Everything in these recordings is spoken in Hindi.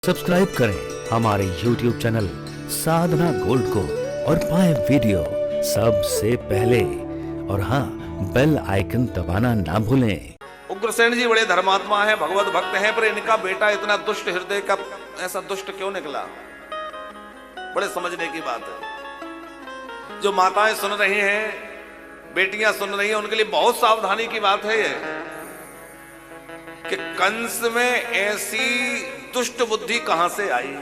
सब्सक्राइब करें हमारे YouTube चैनल साधना गोल्ड को और पाएं वीडियो सबसे पहले। और हाँ, बेल आइकन दबाना ना भूलें। उग्रसेन जी बड़े धर्मात्मा हैं, भगवत भक्त हैं, पर इनका बेटा इतना दुष्ट हृदय का ऐसा दुष्ट क्यों निकला? बड़े समझने की बात है। जो माताएं सुन रही हैं, बेटियां सुन रही हैं, उनके लिए बहुत सावधानी की बात है ये कि कंस में ऐसी दुष्ट बुद्धि कहां से आई।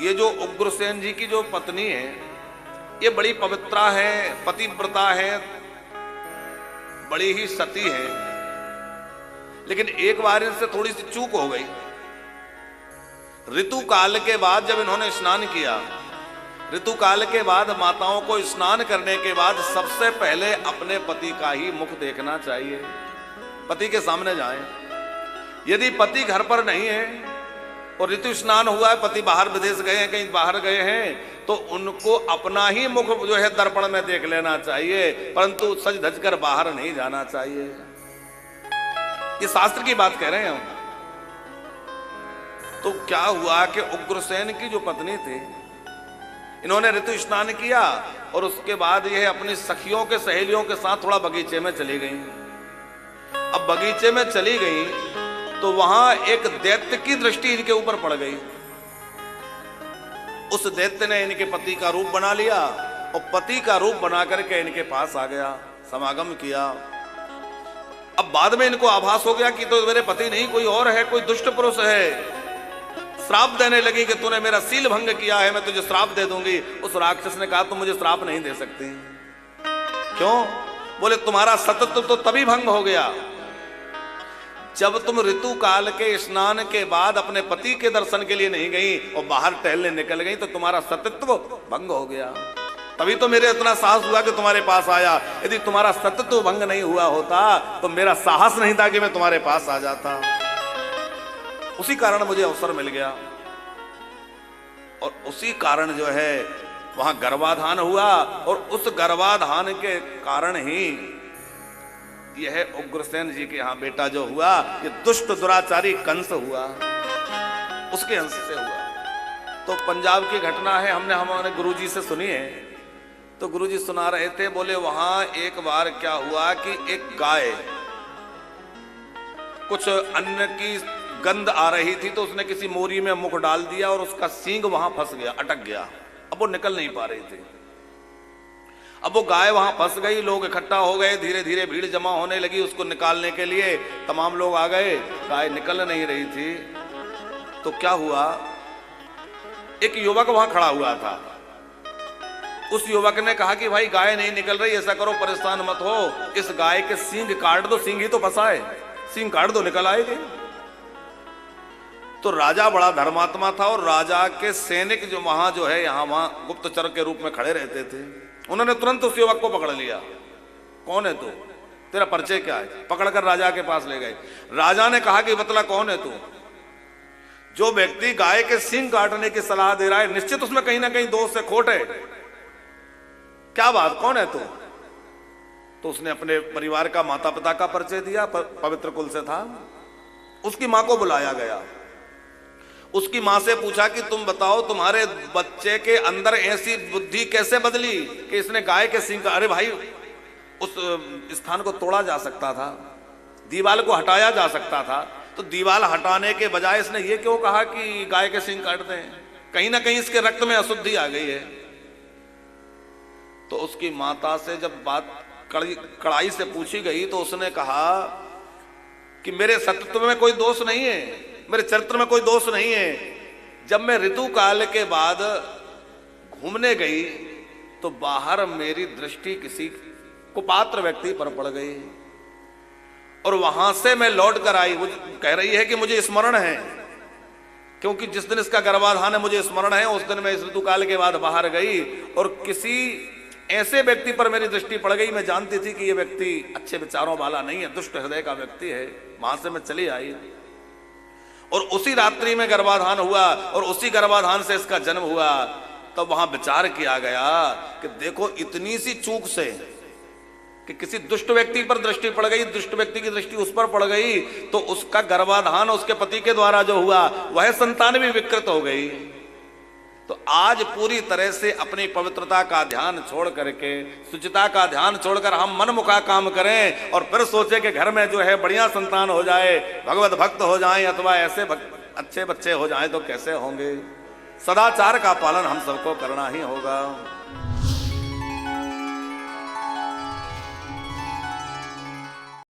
ये जो उग्रसेन जी की जो पत्नी है, ये बड़ी पवित्रा है, पतिव्रता है, बड़ी ही सती है, लेकिन एक बार इनसे थोड़ी सी चूक हो गई। ऋतु काल के बाद जब इन्होंने स्नान किया, ऋतु काल के बाद माताओं को स्नान करने के बाद सबसे पहले अपने पति का ही मुख देखना चाहिए। पति के सामने जाएं। यदि पति घर पर नहीं है और ऋतु स्नान हुआ है, पति बाहर विदेश गए हैं, कहीं बाहर गए हैं, तो उनको अपना ही मुख जो है दर्पण में देख लेना चाहिए, परंतु सज धज कर बाहर नहीं जाना चाहिए। ये शास्त्र की बात कह रहे हैं हम। तो क्या हुआ कि उग्रसेन की जो पत्नी थी, इन्होंने ऋतु स्नान किया और उसके बाद यह अपनी सखियों के सहेलियों के साथ थोड़ा बगीचे में चली गई। अब बगीचे में चली गई तो वहां एक दैत्य की दृष्टि इनके ऊपर पड़ गई। उस दैत्य ने इनके पति का रूप बना लिया और पति का रूप बना करके इनके पास आ गया, समागम किया। अब बाद में इनको आभास हो गया कि तो मेरे पति नहीं, कोई और है, कोई दुष्ट पुरुष है। श्राप देने लगी कि तूने मेरा सील भंग किया है, मैं तुझे श्राप दे दूंगी। उस राक्षस ने कहा तुम मुझे श्राप नहीं दे सकती। क्यों? बोले तुम्हारा सतत्व तो तभी भंग हो गया जब तुम ऋतु काल के स्नान के बाद अपने पति के दर्शन के लिए नहीं गई और बाहर टहलने निकल गई, तो तुम्हारा सतत्व भंग हो गया। तभी तो मेरे इतना साहस हुआ कि तुम्हारे पास आया। यदि तुम्हारा सतत्व भंग नहीं हुआ होता तो मेरा साहस नहीं था कि मैं तुम्हारे पास आ जाता। उसी कारण मुझे अवसर मिल गया और उसी कारण जो है वहां गर्भाधान हुआ और उस गर्भाधान के कारण ही यह उग्रसेन जी के यहां बेटा जो हुआ, ये दुष्ट दुराचारी कंस हुआ, उसके अंश से हुआ। तो पंजाब की घटना है, हमने हमारे गुरुजी से सुनी है। तो गुरुजी सुना रहे थे, बोले वहां एक बार क्या हुआ कि एक गाय कुछ अन्न की गंध आ रही थी, तो उसने किसी मोरी में मुख डाल दिया और उसका सींग वहां फंस गया, अटक गया। अब वो निकल नहीं पा रही थी। अब वो गाय वहां फंस गई, लोग इकट्ठा हो गए, धीरे धीरे भीड़ जमा होने लगी उसको निकालने के लिए। तमाम लोग आ गए, गाय निकल नहीं रही थी। तो क्या हुआ, एक युवक वहां खड़ा हुआ था। उस युवक ने कहा कि भाई गाय नहीं निकल रही, ऐसा करो परेशान मत हो, इस गाय के सींग काट दो, सींग ही तो फंसा है, सींग काट दो, निकल आएगी। तो राजा बड़ा धर्मात्मा था और राजा के सैनिक जो वहां जो है वहां गुप्तचर के रूप में खड़े रहते थे, उन्होंने तुरंत उस युवक को पकड़ लिया। कौन है तू, तेरा परिचय क्या है? पकड़कर राजा के पास ले गए। राजा ने कहा कि बतला कौन है तू? जो व्यक्ति गाय के सींग काटने की सलाह दे रहा है, निश्चित उसमें कहीं ना कहीं दोष से खोट है। क्या बात, कौन है तू? तो उसने अपने परिवार का, माता पिता का परिचय दिया, पवित्र कुल से था। उसकी मां को बुलाया गया। उसकी मां से पूछा कि तुम बताओ तुम्हारे बच्चे के अंदर ऐसी बुद्धि कैसे बदली कि इसने गाय के सींग का। अरे भाई, उस स्थान को तोड़ा जा सकता था, दीवार को हटाया जा सकता था, तो दीवार हटाने के बजाय इसने ये क्यों कहा कि गाय के सींग काट दें? कहीं ना कहीं इसके रक्त में अशुद्धि आ गई है। तो उसकी माता से जब बात कड़ाई से पूछी गई तो उसने कहा कि मेरे सतत्व में कोई दोष नहीं है, मेरे चरित्र में कोई दोष नहीं है। जब मैं ऋतु काल के बाद घूमने गई तो बाहर मेरी दृष्टि किसी कुपात्र व्यक्ति पर पड़ गई और वहां से मैं लौट कर आई। वो कह रही है कि मुझे स्मरण है, क्योंकि जिस दिन इसका गर्भाधान है मुझे स्मरण है, उस दिन मैं इस ऋतु काल के बाद बाहर गई और किसी ऐसे व्यक्ति पर मेरी दृष्टि पड़ गई। मैं जानती थी कि ये व्यक्ति अच्छे विचारों वाला नहीं है, दुष्ट हृदय का व्यक्ति है। वहां से मैं चली आई और उसी रात्रि में गर्भाधान हुआ और उसी गर्भाधान से इसका जन्म हुआ। तब वहां विचार किया गया कि देखो, इतनी सी चूक से कि किसी दुष्ट व्यक्ति पर दृष्टि पड़ गई, दुष्ट व्यक्ति की दृष्टि उस पर पड़ गई, तो उसका गर्भाधान उसके पति के द्वारा जो हुआ वह संतान भी विकृत हो गई। तो आज पूरी तरह से अपनी पवित्रता का ध्यान छोड़ करके, शुचिता का ध्यान छोड़कर हम मनमुखा काम करें और फिर सोचे कि घर में जो है बढ़िया संतान हो जाए, भगवत भक्त हो जाएं अथवा ऐसे अच्छे बच्चे हो जाएं, तो कैसे होंगे। सदाचार का पालन हम सबको करना ही होगा।